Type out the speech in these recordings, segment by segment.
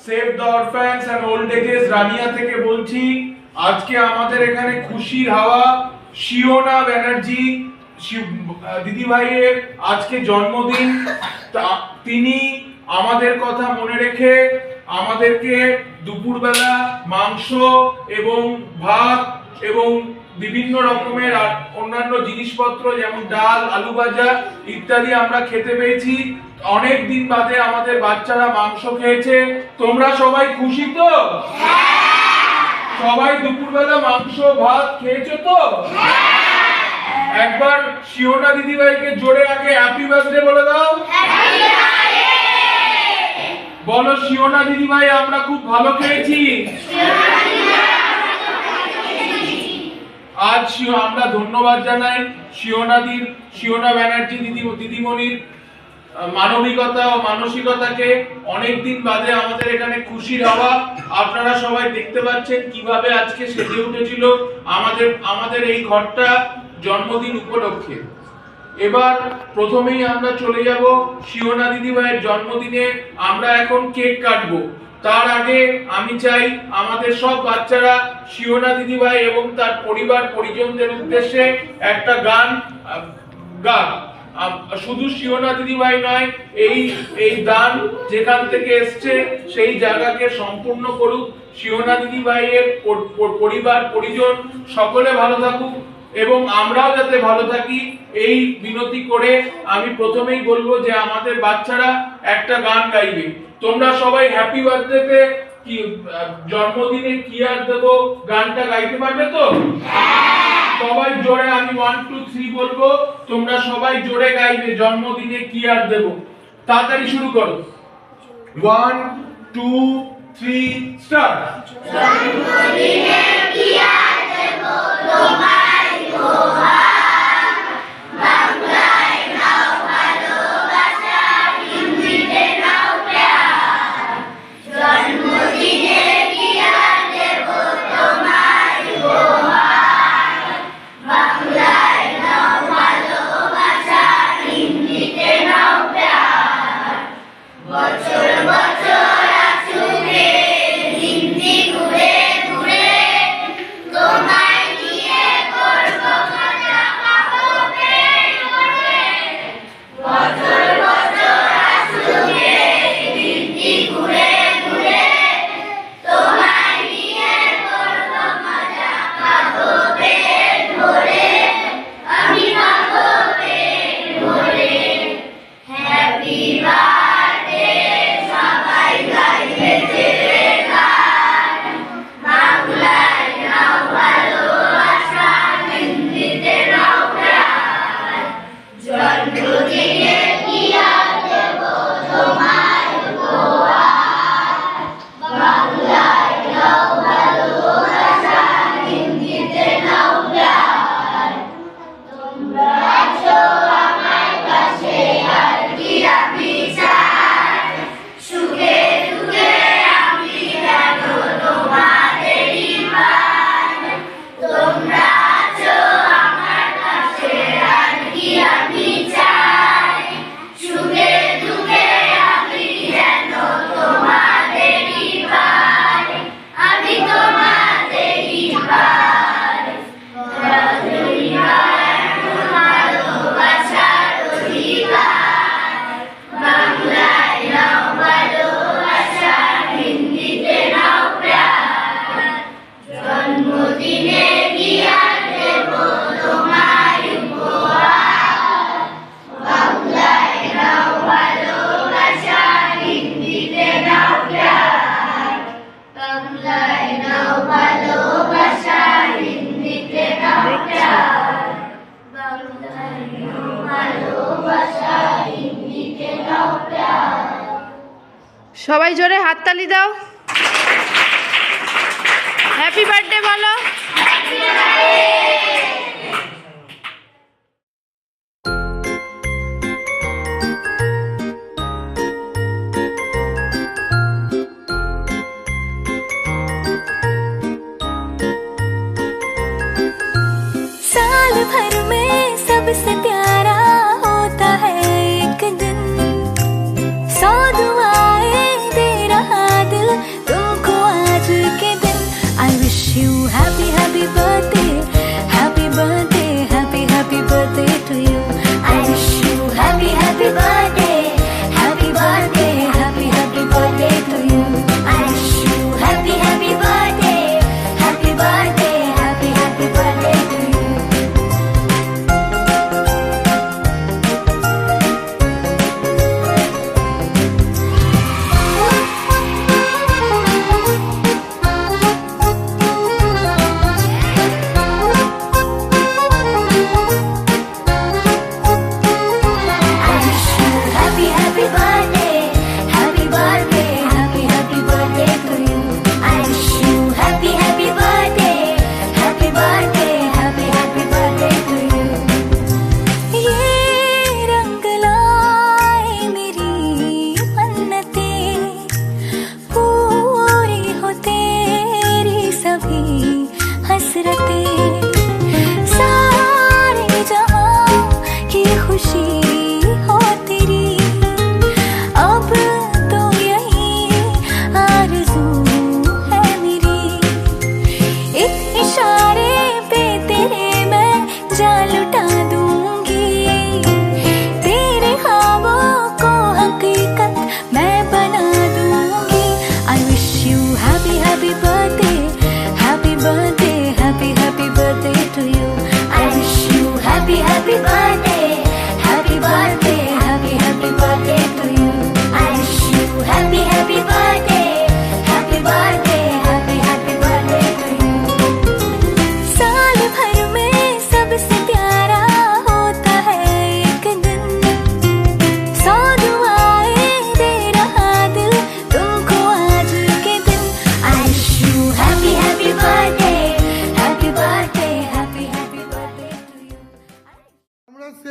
Save the orphans and old ages Rania থেকে বলছি। আজকে আমাদের এখানে খুশির হাওয়া। শিওনা ব্যানার্জি দিদি ভাইয়ের আজকে জন্মদিন। তিনি আমাদের কথা মনে রেখে আমাদেরকে দুপুরবেলা মাংস এবং ভাত এবং বিভিন্ন রকমের অন্যান্য জিনিসপত্র যেমন ডাল, আলু ভাজা ইত্যাদি আমরা খেতে পেয়েছি। অনেক দিন বাদে আমাদের বাচ্চারা মাংস খেয়েছে। তোমরা সবাই খুশি তো? সবাই দুপুরবেলা মাংস ভাত খেয়েছো তো? একবার শিওনা দিদিভাইকে জোরে আগে হ্যাপি বার্থডে বলে দাও। বলো শিওনা দিদিভাই, আমরা খুব ভালো খেয়েছি। আজ আমরা ধন্যবাদ জানাই শিওনা ব্যানার্জি দিদিমণির মানবিকতা ও মানসিকতাকে। অনেকদিন বাদে আমাদের এখানে খুশির হাওয়া। আপনারা সবাই দেখতে পাচ্ছেন কিভাবে আজকে সেজে উঠেছিল আমাদের এই ঘরটা জন্মদিন উপলক্ষে। এবার প্রথমেই আমরা চলে যাব শিওনা দিদিভাইয়ের জন্মদিনে। আমরা এখন কেক কাটবো। তার আগে আমি চাই আমাদের সব বাচ্চারা শিওনা দিদিভাই এবং তার পরিবার পরিজনদের উদ্দেশ্যে একটা গান গান। শুধু শিওনা দিদিভাই নয়, এই দান যেখান থেকে এসছে সেই জায়গাকে সম্পূর্ণ করুক। শিওনা দিদিভাইয়ের পরিবার পরিজন সকলে ভালো থাকুক এবং আমরাও যাতে ভালো থাকি, এই বিনতি করে আমি প্রথমেই বলবো যে আমাদের বাচ্চারা একটা গান গাইবে। তোমরা সবাই হ্যাপি বার্থডেতে কি জন্মদিনে কি আর দেবো গানটা গাইতে পারবে তো? সবাই জোরে, আমি 1 2 3 বলবো, তোমরা সবাই জোরে গাইবে জন্মদিনে কি আর দেবো। তাড়াতাড়ি শুরু করো। 1 2 3 স্টার্ট। জন্মদিনে কি আর দেবো তোমায় উপহার, বাংলায় নাও ভালোবাসা, হিন্দিতে নাও প্যার। জন্মদিনে কি আর দেবো তোমায় উপহার, বাংলায় নাও ভালোবাসা, হিন্দিতে নাও প্যার। বছর বছর আসুকে হিন্দি ঘুরে ঘুরে, তোমায় নিয়ে করবো মজা, খাবো পেট ভরে। বছর বছর আসুকে হিন্দি ঘুরে ঘুরে, তোমায় নিয়ে করবো মজা, খাবো পেট ভরে। আমি খাবো পেট ভরে। হ্যাপি বার্থডে সবাই গাইবে জেলে গান, বাংলায় নাও ভালোবাসা, হিন্দিতে নাও প্যার। জন্মদিনে কি আর দেবো তোমায় উপহার, বাংলায় নাও ভালোবাসা, হিন্দিতে নাও প্যার। তোমরা আছো আমার কাছে, আর কি আমি চাই, সুখে দুঃখে আমি যেন তোমাদেরই পাই। তোমরা আছো আমার কাছে, আর কি আমি চাই, সুখে দুঃখে আমি যেন তোমাদেরই পাই। আমি তোমাদেরই পাই। ভালোবাসার অধিকার, বাংলায় নাও ভালোবাসা, হিন্দিতে নাও প্যার। জন্মদিনে কি আর দেবো তোমায় উপহার, বাংলায় নাও ভালোবাসা, হিন্দিতে নাও প্যার। বাংলায় নাও ভালোবাসা, হিন্দিতে নাও প্যার। বাংলায় নাও ভালোবাসা, হিন্দিতে নাও প্যার। সবাই জোরে হাততালি দাও, হ্যাপি বার্থডে বলো। साल भर में सबसे प्यारा होता है एक दिन, 100 दुआएं दे रहा दिल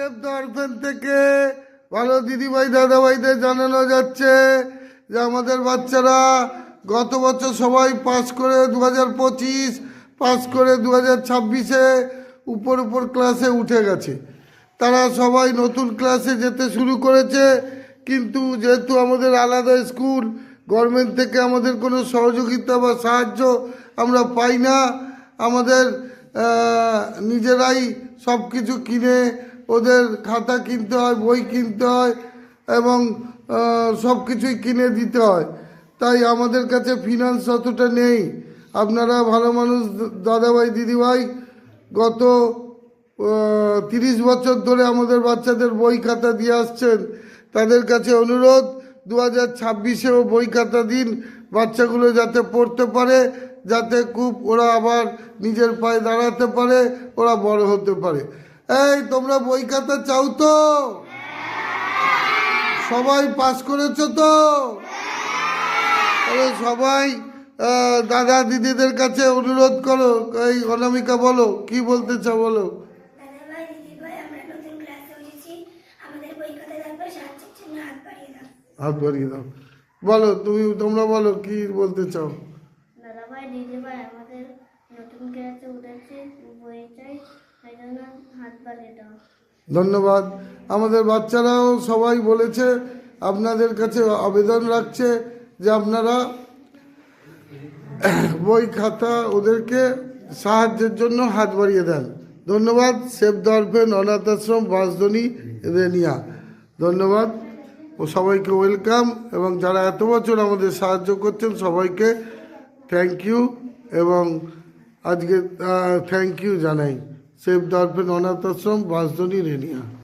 সেভ দ্য অরফেন থেকে ভালো দিদিভাই দাদাভাইদের জানানো যাচ্ছে যে আমাদের বাচ্চারা গত বছর সবাই পাস করে 2025 পাস করে 2026-এ উপর ক্লাসে উঠে গেছে। তারা সবাই নতুন ক্লাসে যেতে শুরু করেছে, কিন্তু যেহেতু আমাদের আলাদা স্কুল, গভর্নমেন্ট থেকে আমাদের কোনো সহযোগিতা বা সাহায্য আমরা পাই না। আমাদের নিজেরাই সব কিছু কিনে ওদের খাতা কিনতে হয়, বই কিনতে হয় এবং সব কিছুই কিনে দিতে হয়। তাই আমাদের কাছে ফিনান্স অতটা নেই। আপনারা ভালো মানুষ দাদাভাই দিদিভাই, গত 30 বছর ধরে আমাদের বাচ্চাদের বই খাতা দিয়ে আসছেন। তাদের কাছে অনুরোধ 2026-এও বই খাতা দিন, বাচ্চাগুলো যাতে পড়তে পারে, যাতে খুব ওরা আবার নিজের পায়ে দাঁড়াতে পারে, ওরা বড় হতে পারে। এই তোমরা বই খাতা চাও তো? সবাই পাস করেছো তো? তাহলে সবাই দাদা দিদিদের কাছে অনুরোধ করো। এই অনামিকা বলো, কি বলতে চাও বলো। দাদাভাই দিদিভাই, আমরা নতুন ক্লাসে উঠেছি, আমাদের বই খাতা লাগবে, সাহায্যের জন্য হাত বাড়িয়ে দাও। হাত বাড়িয়ে দাও। বলো তোমরা বলো কি বলতে চাও। দাদাভাই দিদিভাই, আমাদের নতুন ক্লাসে উঠেছি, বই চাই, সেই জন্য হাত বাড়িয়ে দাও। ধন্যবাদ। আমাদের বাচ্চারাও সবাই বলেছে, আপনাদের কাছে আবেদন রাখছে যে আপনারা বই খাতা ওদেরকে সাহায্যের জন্য হাত বাড়িয়ে দেন। ধন্যবাদ। সেভ দ্য অরফেন অনাথ আশ্রম বাঁশদ্রোণী রেনিয়া, ধন্যবাদ। ও সবাইকে ওয়েলকাম, এবং যারা এত বছর আমাদের সাহায্য করছেন সবাইকে থ্যাংক ইউ, এবং আজকে থ্যাংক ইউ জানাই সেভ দ্য অরফেন অনাথ আশ্রম বাঁশদ্রোণী রেনিয়া।